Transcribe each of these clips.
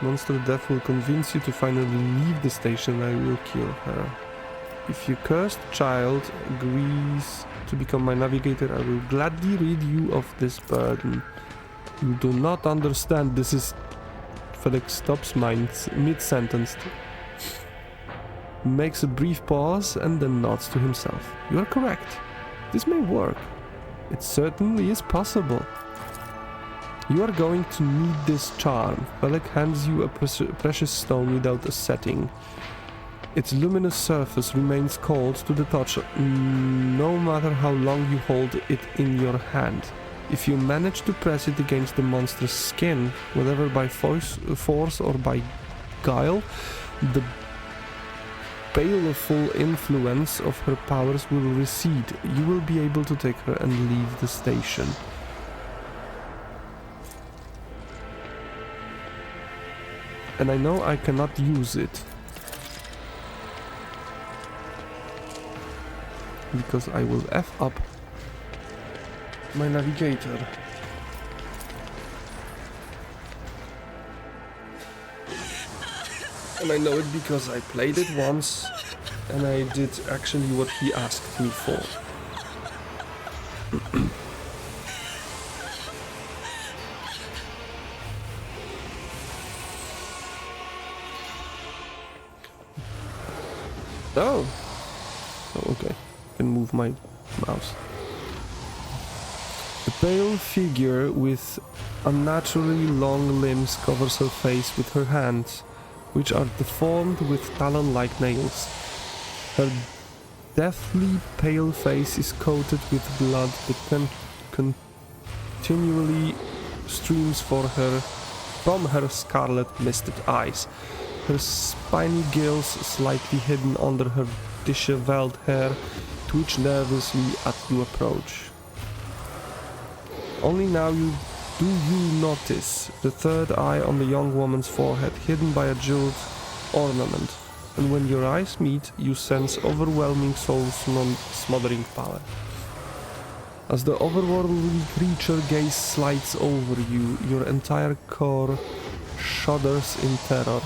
monster death will convince you to finally leave the station, I will kill her. If your cursed child agrees to become my navigator, I will gladly rid you of this burden. You do not understand. This is... Felix stops mid-sentence, makes a brief pause and then nods to himself. You are correct. This may work. It certainly is possible. You are going to need this charm. Felix hands you a precious stone without a setting. Its luminous surface remains cold to the touch, no matter how long you hold it in your hand. If you manage to press it against the monster's skin, whether by force or by guile, the baleful influence of her powers will recede. You will be able to take her and leave the station. And I know I cannot use it, because I will F up my navigator. And I know it because I played it once and I did actually what he asked me for. Oh, okay. I can move my mouse. The pale figure with unnaturally long limbs covers her face with her hands, which are deformed with talon-like nails. Her deathly pale face is coated with blood that continually streams from her scarlet-misted eyes. Her spiny gills, slightly hidden under her disheveled hair, twitch nervously at your approach. Only now do you notice the third eye on the young woman's forehead, hidden by a jeweled ornament, and when your eyes meet, you sense overwhelming soul-smothering power. As the otherworldly creature gaze slides over you, your entire core shudders in terror.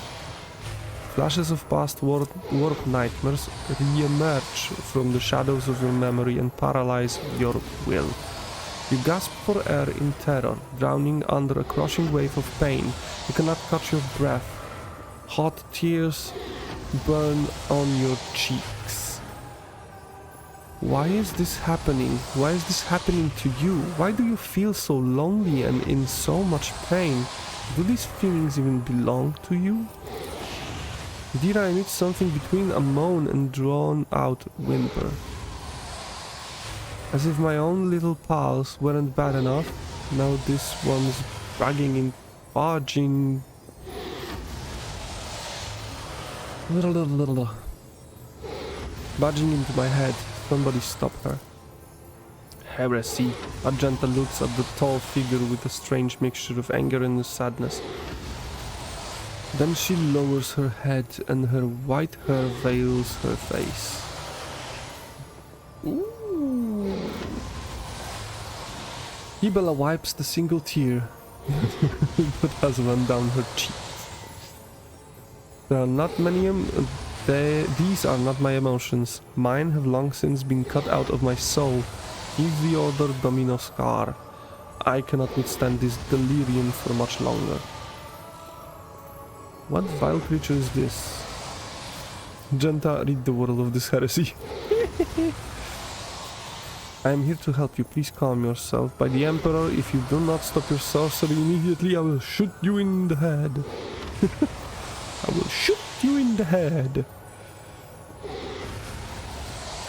Flashes of past warp nightmares re-emerge from the shadows of your memory and paralyze your will. You gasp for air in terror, drowning under a crushing wave of pain. You cannot catch your breath. Hot tears burn on your cheeks. Why is this happening? Why is this happening to you? Why do you feel so lonely and in so much pain? Do these feelings even belong to you? Did I emit something between a moan and drawn-out whimper? As if my own little pals weren't bad enough, now this one's bragging and barging... Barging into my head. Somebody stop her. Heresy. Argenta looks at the tall figure with a strange mixture of anger and sadness. Then she lowers her head and her white hair veils her face. Ooh. Ibella wipes the single tear that has run down her cheek. There are not many these are not my emotions. Mine have long since been cut out of my soul. Give the order, Domino Scar. I cannot withstand this delirium for much longer. What vile creature is this? Genta, rid the world of this heresy. I am here to help you. Please calm yourself. By the Emperor, if you do not stop your sorcery immediately, I will shoot you in the head. I will shoot you in the head.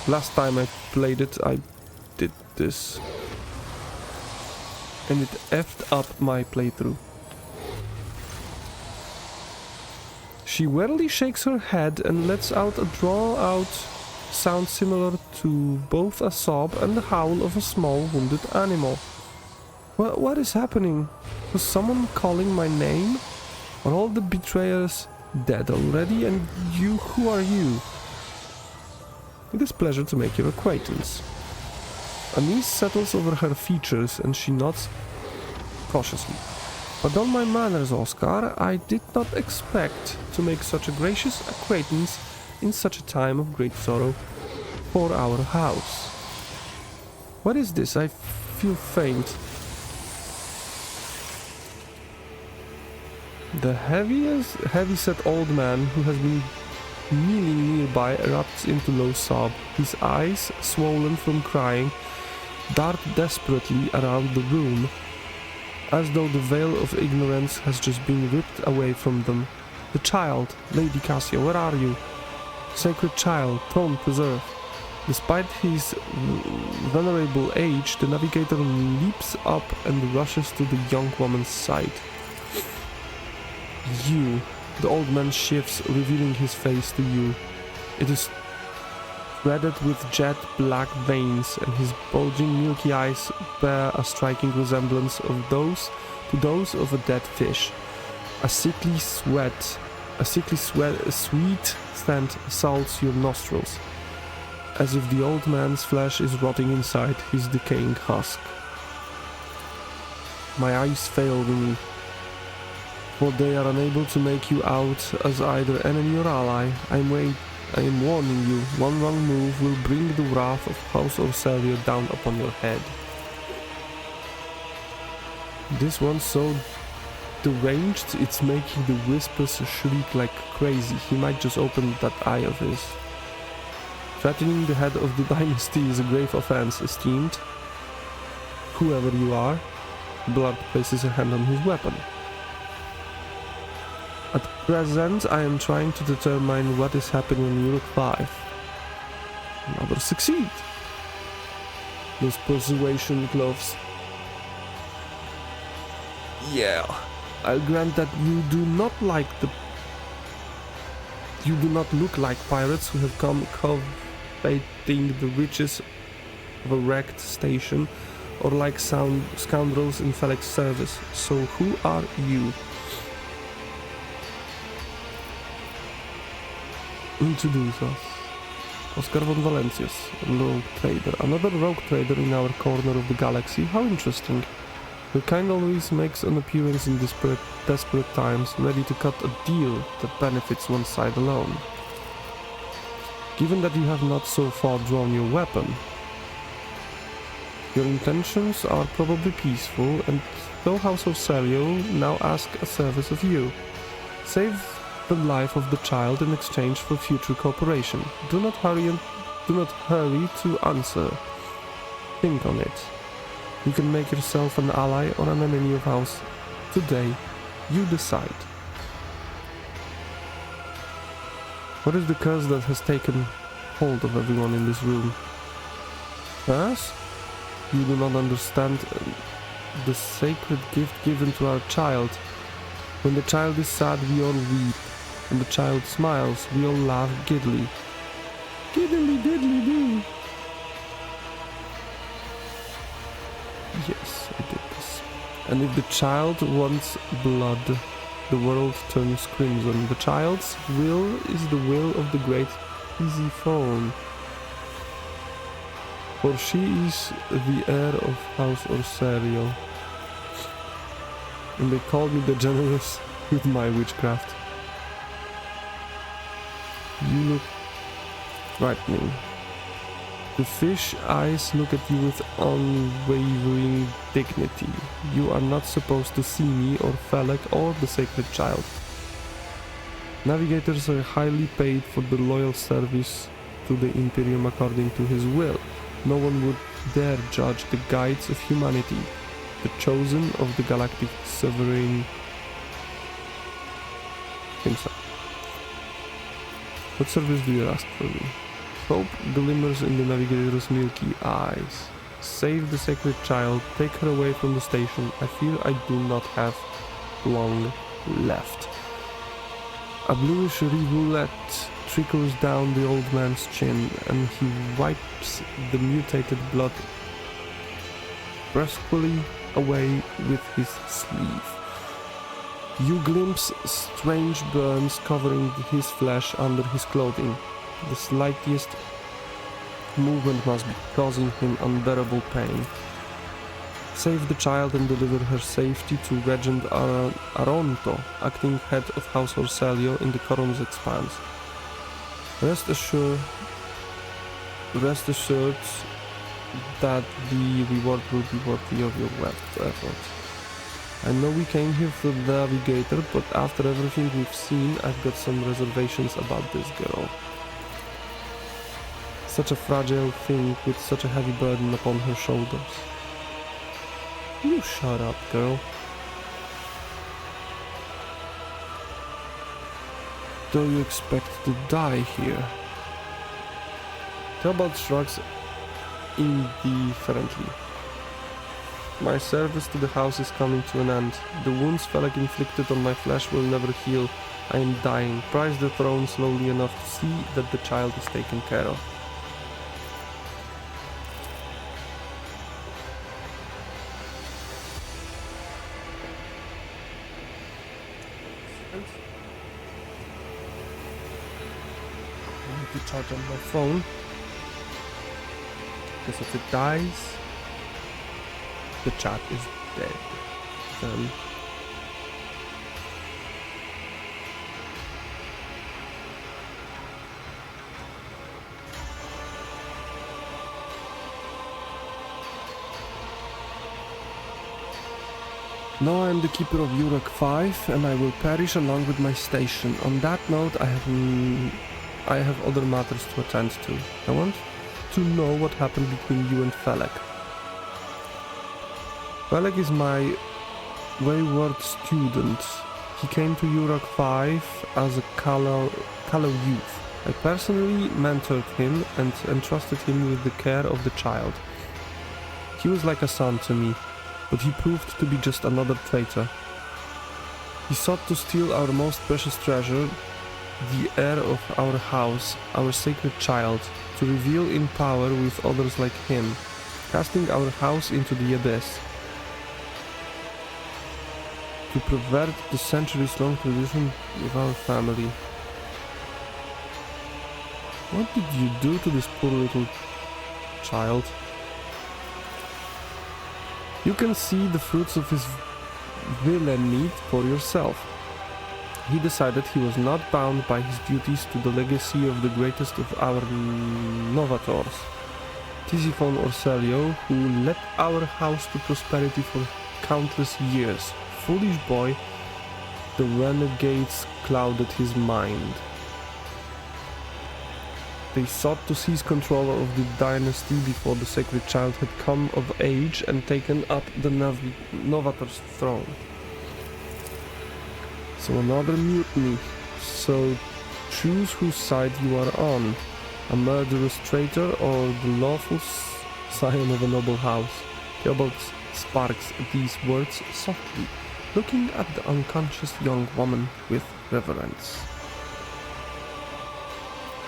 Last time I played it, I did this. And it effed up my playthrough. She wearily shakes her head and lets out a drawn-out sound similar to both a sob and the howl of a small wounded animal. What is happening? Was someone calling my name? Are all the betrayers dead already? And you, who are you? It is a pleasure to make your acquaintance. Unease settles over her features and she nods cautiously. Pardon my manners, Oscar. I did not expect to make such a gracious acquaintance in such a time of great sorrow for our house. What is this? I feel faint. The heavy-set old man who has been kneeling nearby erupts into low sob. His eyes, swollen from crying, dart desperately around the room, as though the veil of ignorance has just been ripped away from them. The child, Lady Cassia, where are you? Sacred child, throne preserve. Despite his venerable age, the navigator leaps up and rushes to the young woman's side. You. The old man shifts, revealing his face to you. It is threaded with jet black veins, and his bulging milky eyes bear a striking resemblance of those of a dead fish. A sickly sweet scent assaults your nostrils, as if the old man's flesh is rotting inside his decaying husk. My eyes fail me, for they are unable to make you out as either enemy or ally. I am warning you, one wrong move will bring the wrath of House Orserio down upon your head. This one's so deranged, it's making the whispers shriek like crazy. He might just open that eye of his. Threatening the head of the dynasty is a grave offense, esteemed. Whoever you are. Blood places a hand on his weapon. At present, I am trying to determine what is happening in Europe 5. Never succeed. Those persuasion gloves. Yeah, I'll grant that you do not look like pirates who have come coveting the riches of a wrecked station, or like scoundrels in Felix's service. So who are you? Introduce us. Oscar von Valencius, rogue trader. Another rogue trader in our corner of the galaxy. How interesting. Your kind always makes an appearance in desperate times, ready to cut a deal that benefits one side alone. Given that you have not so far drawn your weapon, your intentions are probably peaceful, and though House of Serio now ask a service of you. Save the life of the child in exchange for future cooperation. Do not hurry to answer. Think on it. You can make yourself an ally or an enemy of House. Today, you decide. What is the curse that has taken hold of everyone in this room? Curse? You do not understand the sacred gift given to our child. When the child is sad, we all weep. When the child smiles, we all laugh giddily. Giddily diddly doo. Yes, I did this. And if the child wants blood, the world turns crimson. The child's will is the will of the great Easyphone. For she is the heir of House Orserio. And they called me the generous with my witchcraft. You look frightening. The fish eyes look at you with unwavering dignity. You are not supposed to see me or Felek or the sacred child. Navigators are highly paid for the loyal service to the Imperium according to his will. No one would dare judge the guides of humanity, the chosen of the galactic sovereign himself. What service do you ask for me? Hope glimmers in the navigator's milky eyes. Save the sacred child, take her away from the station. I fear I do not have long left. A bluish rivulet trickles down the old man's chin, and he wipes the mutated blood brusquely away with his sleeve. You glimpse strange burns covering his flesh under his clothing. The slightest movement must be causing him unbearable pain. save the child and deliver her safety to Regent Aronto, acting head of House Orselio in the Corum's expanse. Rest assured that the reward will be worthy of your effort. I know we came here for the navigator, but after everything we've seen, I've got some reservations about this girl. Such a fragile thing with such a heavy burden upon her shoulders. You shut up, girl. Do you expect to die here? Theobald shrugs indifferently. My service to the house is coming to an end. The wounds Felek inflicted on my flesh will never heal. I am dying. Prize the throne slowly enough to see that the child is taken care of. I need to charge on my phone. Because if it dies, the chat is dead. Now I am the keeper of Uruk 5, and I will perish along with my station. On that note, I have other matters to attend to. I want to know what happened between you and Felek. Felek is my wayward student. He came to Uruk 5 as a callow youth. I personally mentored him and entrusted him with the care of the child. He was like a son to me, but he proved to be just another traitor. He sought to steal our most precious treasure, the heir of our house, our sacred child, to reveal in power with others like him, casting our house into the abyss. To pervert the centuries-long tradition of our family. What did you do to this poor little child? You can see the fruits of his villainy for yourself. He decided he was not bound by his duties to the legacy of the greatest of our novators, Tisiphon Orselio, who led our house to prosperity for countless years. Foolish boy, the renegades clouded his mind. They sought to seize control of the dynasty before the sacred child had come of age and taken up the Novator's throne. So another mutiny. So choose whose side you are on, a murderous traitor or the lawful scion of a noble house. Theobald sparks these words softly, looking at the unconscious young woman with reverence.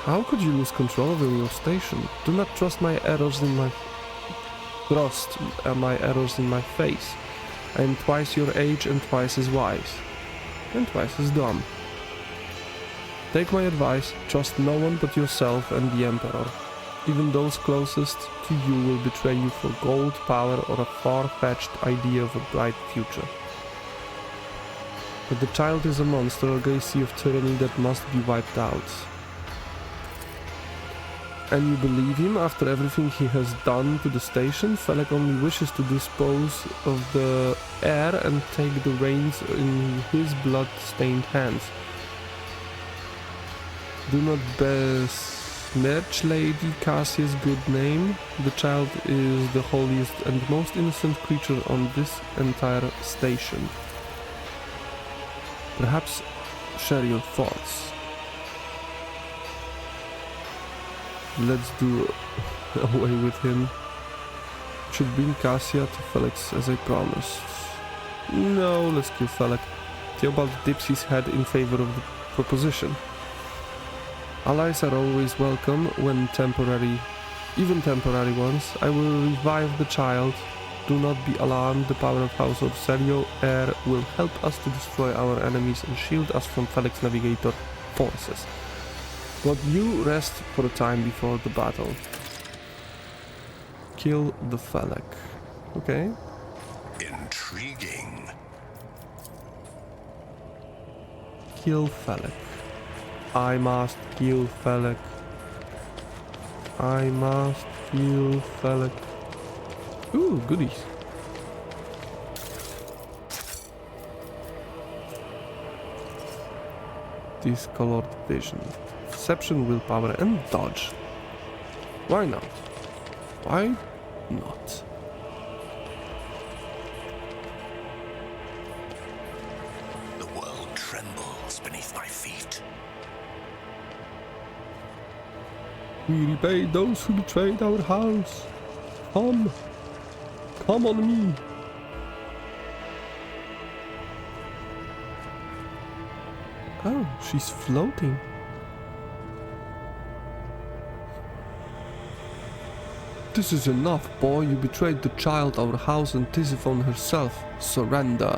How could you lose control over your station? Do not trust my errors in my face. I am twice your age and twice as wise, and twice as dumb. Take my advice, trust no one but yourself and the Emperor. Even those closest to you will betray you for gold, power, or a far-fetched idea of a bright future. But the child is a monster, a legacy of tyranny that must be wiped out. And you believe him after everything he has done to the station? Felek only wishes to dispose of the heir and take the reins in his blood-stained hands. Do not besmirch Lady Cassia's good name. The child is the holiest and most innocent creature on this entire station. Perhaps share your thoughts. Let's do away with him. Should bring Cassia to Felix as I promised. No, let's kill Felix. Theobald dips his head in favor of the proposition. Allies are always welcome when temporary, even temporary ones. I will revive the child. Do not be alarmed. The power of House Orselio heir will help us to destroy our enemies and shield us from Felix Navigator forces. But you rest for a time before the battle. Kill the Felek. Okay. Intriguing. Kill Felek. I must kill Felek. I must kill Felek. Ooh, goodies. Discolored vision. Perception, willpower, and dodge. Why not? Why not? The world trembles beneath my feet. We repay those who betrayed our house. Come. Come on me. Oh, she's floating. This is enough, boy. You betrayed the child, our house, and Tisiphone herself. Surrender.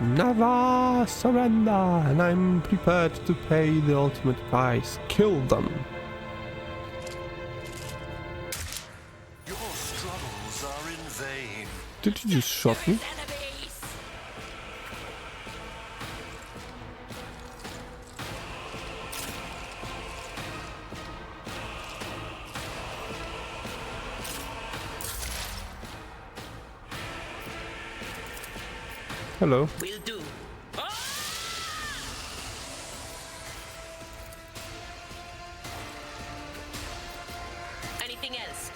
Never surrender, and I'm prepared to pay the ultimate price. Kill them. Your struggles are in vain. Did you just shot me? Hello. Will do. Anything else?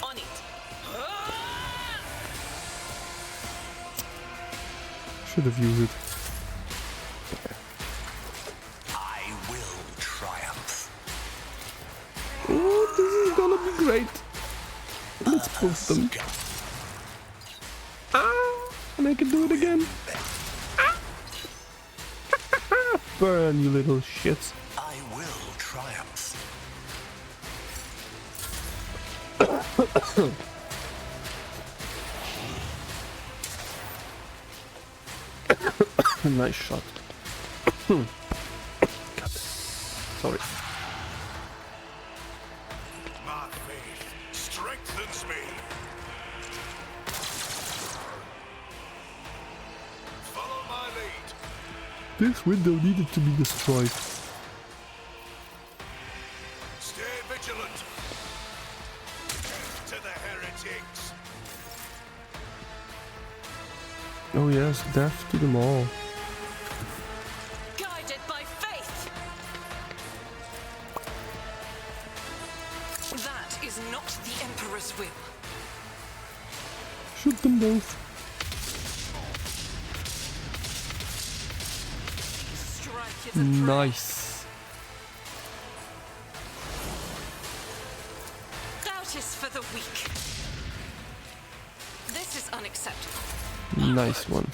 On it. Should have used it. I will triumph. Oh, this is gonna be great. Let's poof them. Ah, and I can do it again. Ah. Burn, you little shits. I will triumph. Nice shot. God. Sorry. My faith strengthens me. Follow my lead. This window needed to be destroyed. Stay vigilant. Death to the heretics. Oh yes, death to them all. Guided by faith. That is not the Emperor's will. Shoot them both. Strike is a prayer. Nice. Doubt is for the weak. This is unacceptable. Nice one.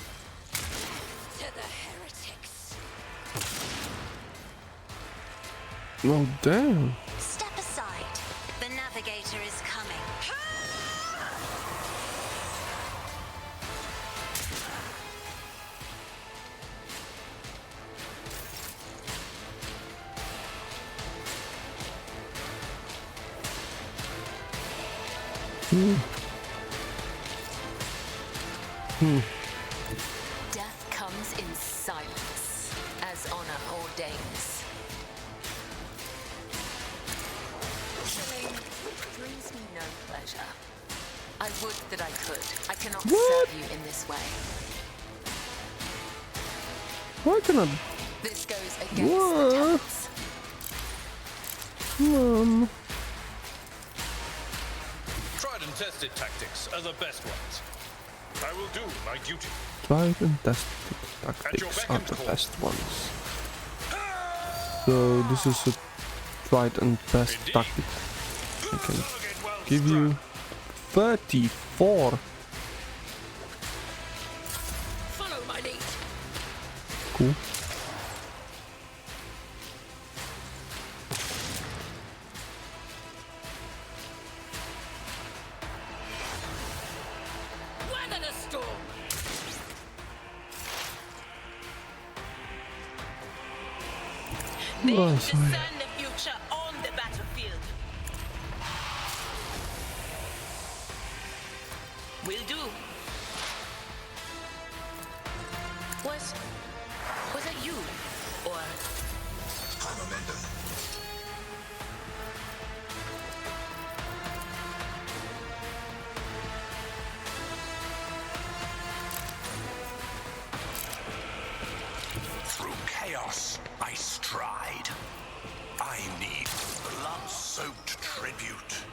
To the heretics. Oh damn. Step aside. The navigator is coming. Death comes in silence, as honor ordains. Killing brings me no pleasure. I would that I could. I cannot serve you in this way. Why can I? This goes against What? the tenets. Tried and tested tactics are the best ones. I will do my duty. Tried and tested tactics are the best ones. So this is a tried and best tactic. I can give you 34. Follow my lead. Cool. Weather the storm. Oh, They sorry. discern the future on the battlefield. I stride. I need blood-soaked tribute.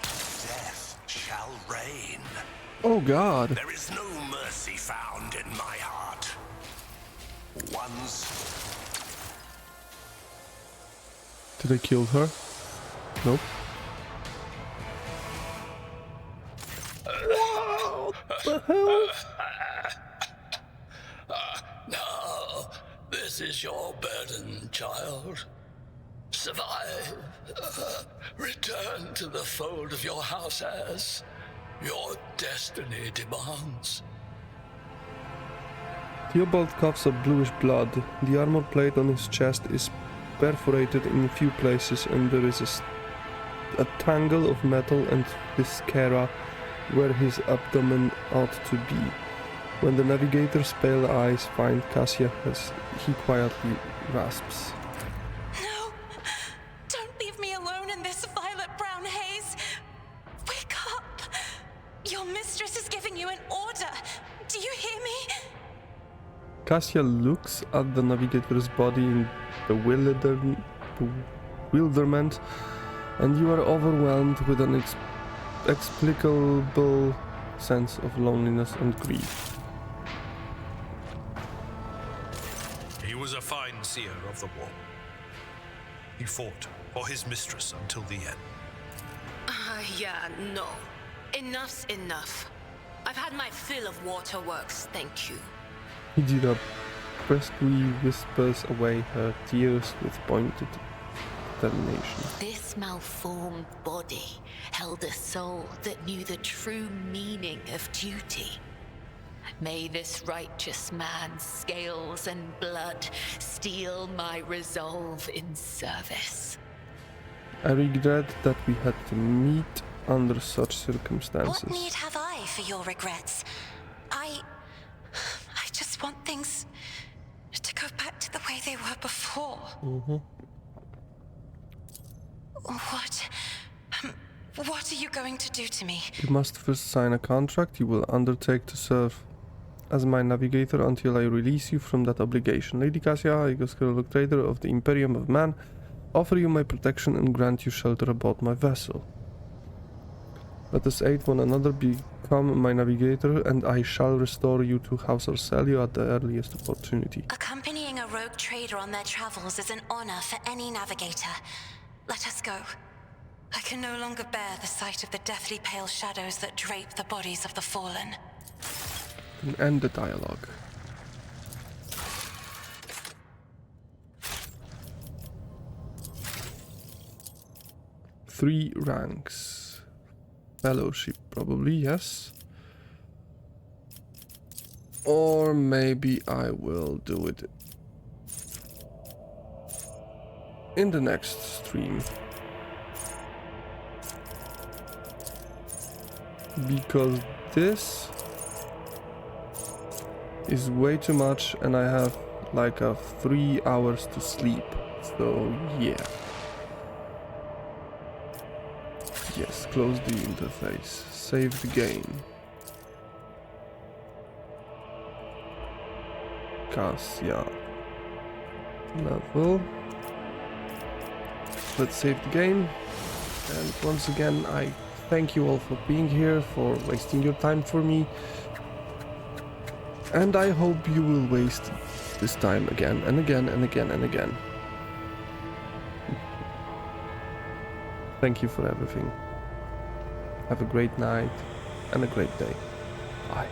Death shall reign. Oh god. There is no mercy found in my heart. Once Did I kill her? Nope. What the hell? Now, this is your burden, child. Survive. Return to the fold of your house as your destiny demands. Theobald coughs up bluish blood. The armor plate on his chest is perforated in a few places, and there is a tangle of metal and viscera where his abdomen ought to be. When the navigator's pale eyes find Cassia, he quietly rasps. No! Don't leave me alone in this violet-brown haze! Wake up! Your mistress is giving you an order! Do you hear me? Cassia looks at the navigator's body in bewilderment, and you are overwhelmed with an inexplicable sense of loneliness and grief. He was a fine seer of the war. He fought for his mistress until the end. Yeah, no. Enough's enough. I've had my fill of waterworks, thank you. Hijira briskly whispers away her tears with pointed determination. This malformed body held a soul that knew the true meaning of duty. May this righteous man's scales and blood steel my resolve in service. I regret that we had to meet under such circumstances. What need have I for your regrets? I just want things to go back to the way they were before. What are you going to do to me? You must first sign a contract you will undertake to serve as my navigator until I release you from that obligation. Lady Cassia, Igoscurloc trader of the Imperium of Man, offer you my protection and grant you shelter aboard my vessel. Let us aid one another, become my navigator, and I shall restore you to House Arcelio at the earliest opportunity. Accompanying a rogue trader on their travels is an honor for any navigator. Let us go. I can no longer bear the sight of the deathly pale shadows that drape the bodies of the fallen. And end the dialogue. Three ranks. Fellowship, probably, yes. Or maybe I will do it in the next stream. Because this is way too much and I have like 3 hours to sleep. So yeah. Yes, close the interface. Save the game. Cassia. Level. Let's save the game. And once again, I thank you all for being here, for wasting your time for me. And I hope you will waste this time again and again and again and again. Thank you for everything. Have a great night and a great day. Bye.